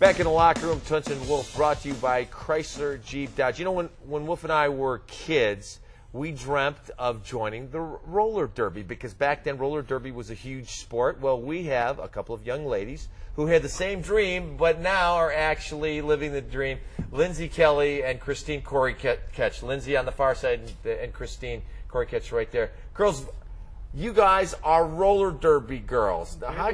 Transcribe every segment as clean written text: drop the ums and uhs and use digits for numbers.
Back in the locker room, Tunch and Wolf, brought to you by Chrysler Jeep Dodge. You know, when Wolf and I were kids, we dreamt of joining the roller derby because back then roller derby was a huge sport. Well, we have a couple of young ladies who had the same dream but now are actually living the dream. Lindsay Kelly and Christine Corey Ketch. Lindsay on the far side and Christine Corey Ketch right there. Girls, you guys are roller derby girls. Now,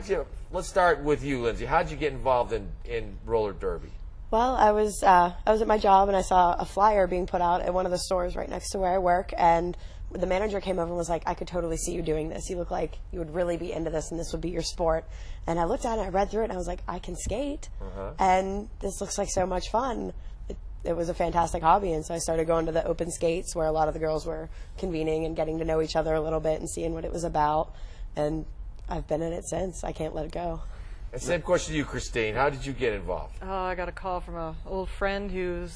let's start with you, Lindsay. How'd you get involved in roller derby? Well, I was at my job and I saw a flyer being put out at one of the stores right next to where I work, and the manager came over and was like, "I could totally see you doing this. You look like you would really be into this and this would be your sport." And I looked at it, I read through it, and I was like, "I can skate, and this looks like so much fun." It was a fantastic hobby, and so I started going to the open skates where a lot of the girls were convening and getting to know each other a little bit and seeing what it was about, and I've been in it since. I can't let it go. And same question to you, Christine. How did you get involved? I got a call from an old friend who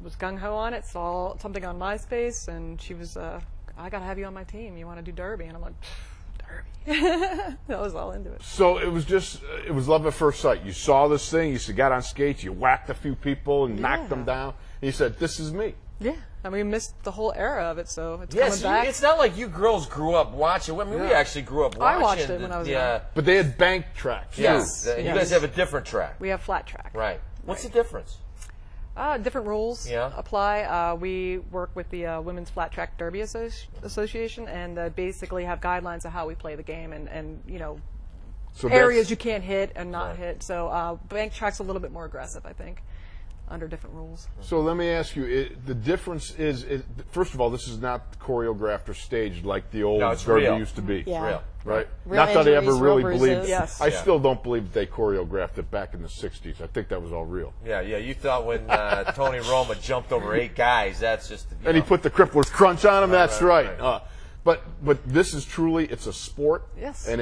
was gung-ho on it, saw something on MySpace, and she was, "I got to have you on my team. You want to do derby?" And I'm like, derby. I was all into it. So it was love at first sight. You saw this thing, you got on skates, you whacked a few people and knocked them down, and you said, "This is me." Yeah. I mean, we missed the whole era of it, so it's coming back. It's not like you girls grew up watching. I mean, we actually grew up watching. I watched it when I was young. But they had bank tracks, too. Yes. You guys have a different track. We have flat track. Right. What's the difference? Different rules apply. We work with the Women's Flat Track Derby Association, and basically have guidelines of how we play the game, and you know, so areas you can't hit and not hit. So bank track's a little bit more aggressive, I think, under different rules. So let me ask you, the difference is, first of all, this is not choreographed or staged like the old derby used to be. Yeah. Real. Right? Real Not that I ever injuries, really real believed. bruises. Yes. I still don't believe that they choreographed it back in the 60s. I think that was all real. Yeah. You thought when Tony Roma jumped over 8 guys, that's just... And he put the crippler's crunch on him, that's right. But this is truly, it's a sport. Yes. And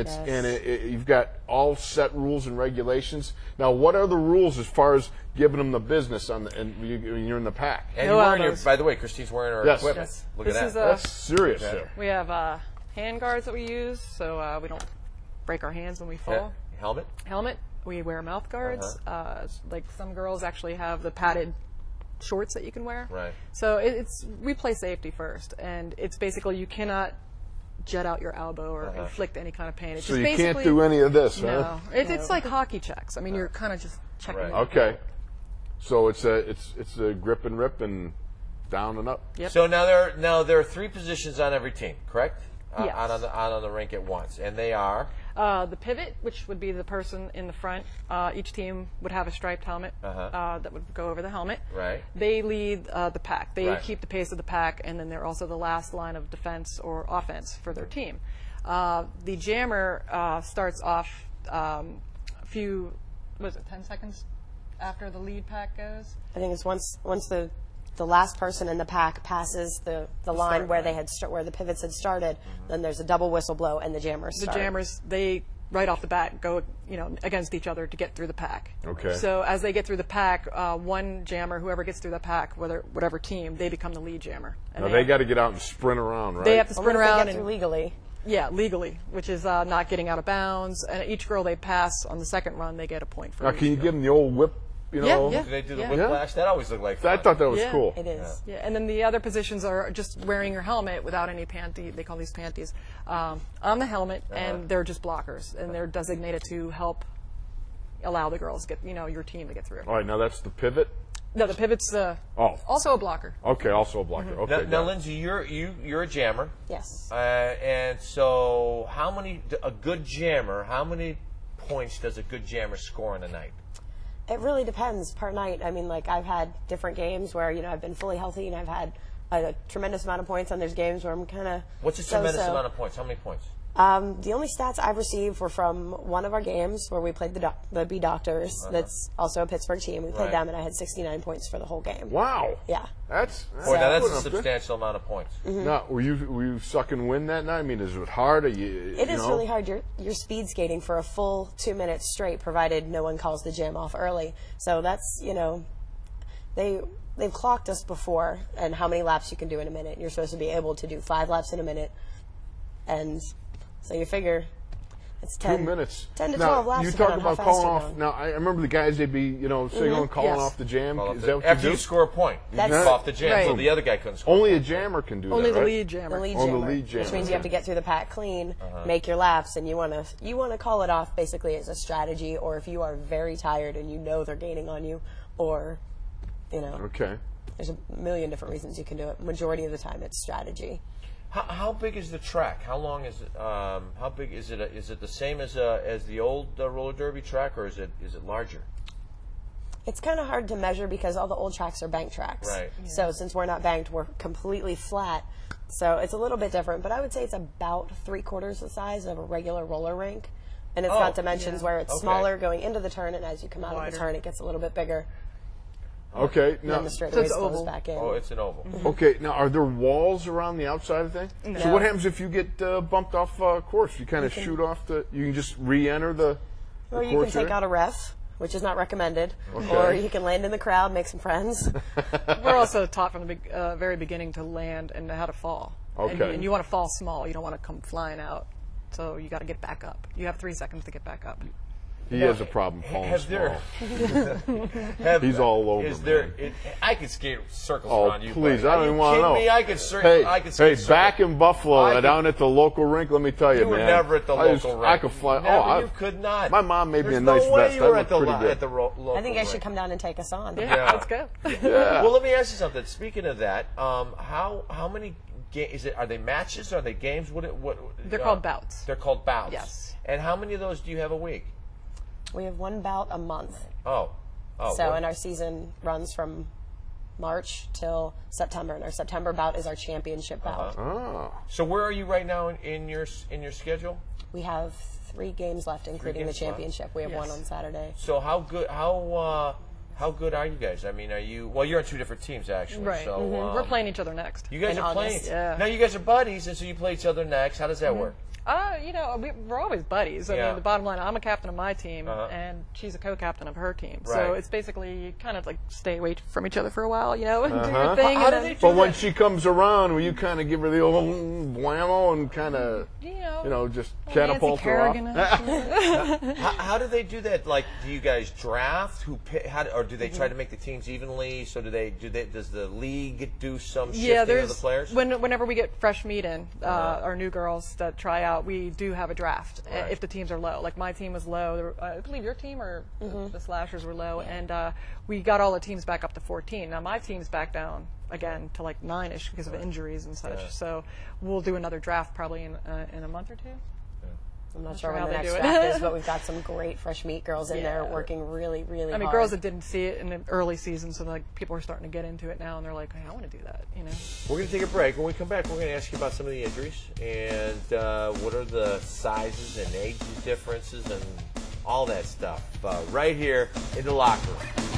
you've got all set rules and regulations. Now, what are the rules as far as giving them the business when you're in the pack? And you're wearing by the way, Christine's wearing her equipment. Yes. Look at that. That's serious. We have hand guards that we use, so we don't break our hands when we fall. Helmet? Helmet. We wear mouth guards. Like some girls actually have the padded shorts that you can wear. Right. So we play safety first, and it's basically you cannot jet out your elbow or inflict any kind of pain. It's So just you can't do any of this, no. huh? It's like hockey checks. I mean, you're kind of just checking. Right. Okay. So it's a grip and rip and down and up. Yep. So now there are 3 positions on every team, correct? Yes. On the rink at once, and they are the pivot, which would be the person in the front. Each team would have a striped helmet that would go over the helmet. Right. They lead the pack. They keep the pace of the pack, and then they're also the last line of defense or offense for their team. The jammer starts off a few, 10 seconds after the lead pack goes? I think it's once the last person in the pack passes the line where where the pivots had started, then there's a double whistle blow and the jammers start. The jammers, they right off the bat go against each other to get through the pack. Okay. So as they get through the pack, one jammer, whoever gets through the pack, whatever team, they become the lead jammer. And now they got to get out and sprint around, right? They have to sprint around and legally. Yeah, legally, which is not getting out of bounds. And each girl they pass on the second run, they get a point for. Now, can you give them the old whip? Yeah. Do they do the whiplash? That always looked like fun. I thought that was cool. It is. Yeah, and then the other positions are just wearing your helmet without any panty. They call these panties on the helmet, and they're just blockers, and they're designated to help allow the girls get your team to get through. All right, now that's the pivot. No, the pivot's also a blocker. Okay, also a blocker. Okay. Now, Lindsay, you're a jammer. Yes. And so, how many points does a good jammer score in a night? It really depends per night. I mean, like, I've had different games where, I've been fully healthy and I've had a tremendous amount of points, and there's games where I'm kind of What's a tremendous amount of points? How many points? The only stats I've received were from one of our games where we played the B Doctors. That's also a Pittsburgh team. We played them, and I had 69 points for the whole game. Wow. Yeah. That's a substantial amount of points. Now, were you suck and win that night? I mean, is it hard? It is really hard. You're speed skating for a full 2 minutes straight, provided no one calls the jam off early. So that's they've clocked us before and how many laps you can do in a minute. You're supposed to be able to do 5 laps in a minute, and so you figure It's 2 minutes. 10 to 12 laps. You talk about calling off. Now, I remember the guys, they'd be, signaling, calling off the jam. Is that what after you you score a point, you call off the jam, so the other guy couldn't score. Only a jammer can do that, Only the right? lead jammer. The lead Oh, jammer. the lead jammer. Which means you have to get through the pack clean, make your laps, and you want to call it off basically as a strategy, or if you are very tired and you know they're gaining on you, or, Okay. there's a million different reasons you can do it. Majority of the time, it's strategy. How big is the track? How long is it? How big is it? Is it the same as the old roller derby track, or is it larger? It's kind of hard to measure because all the old tracks are bank tracks. Right. Yeah. So since we're not banked, we're completely flat. So it's a little bit different, but I would say it's about 3/4 the size of a regular roller rink. And it's got dimensions where it's smaller going into the turn, and as you come out of the turn, it gets a little bit bigger. Okay. And then the straightaways goes back in. Oh, it's an oval. Okay. Now, are there walls around the outside of the thing? No. So what happens if you get bumped off course? You kind of shoot off you can just re-enter the Or you can take out a ref, which is not recommended, or you can land in the crowd, make some friends. We're also taught from the very beginning to land and how to fall. Okay. And you want to fall small. You don't want to come flying out. So you got to get back up. You have 3 seconds to get back up. He has a problem falling small. He's all over. I could skate circles around you. Please, buddy. I don't even want to know. Me? I could skate back in Buffalo, down at the local rink, let me tell you, man. You were never at the local rink. I could fly. Never, you could not. My mom made me a There's nice no way vest. you were I at the local I think I should rink. come down and take us on. Yeah, let's go. Yeah. Well, let me ask you something. Speaking of that, how many games? Are they matches? Are they games? What? They're called bouts. They're called bouts. Yes. And how many of those do you have a week? We have one bout a month. And our season runs from March till September, and our September bout is our championship bout. Oh. So where are you right now in your schedule? We have 3 games left, including the championship. We have one on Saturday. So how good are you guys? I mean, you're on 2 different teams actually. Right. So We're playing each other next. You guys are playing. Yeah. Now you guys are buddies, and so you play each other next. How does that work? We're always buddies. I mean, the bottom line, I'm a captain of my team, and she's a co-captain of her team. Right. So it's basically kind of like stay away from each other for a while, and do your thing. How do they do But that? when she comes around, will you kind of give her the old whammo and kind of, just catapult her off? How do they do that? Like, do you guys draft? Or do they try to make the teams evenly? So does the league do some shifting of the players? Whenever we get fresh meat in, our new girls that try out, we do have a draft if the teams are low. Like my team was low. I believe your team or the Slashers were low, and we got all the teams back up to 14. Now my team's back down again to like 9-ish because of injuries and such. So we'll do another draft probably in a month or 2. I'm not sure when the next draft is, but we've got some great fresh meat girls in there working really, really hard. girls that didn't see it in the early season, so like people are starting to get into it now, and they're like, hey, I want to do that, We're going to take a break. When we come back, we're going to ask you about some of the injuries and what are the sizes and age differences and all that stuff right here in the locker room.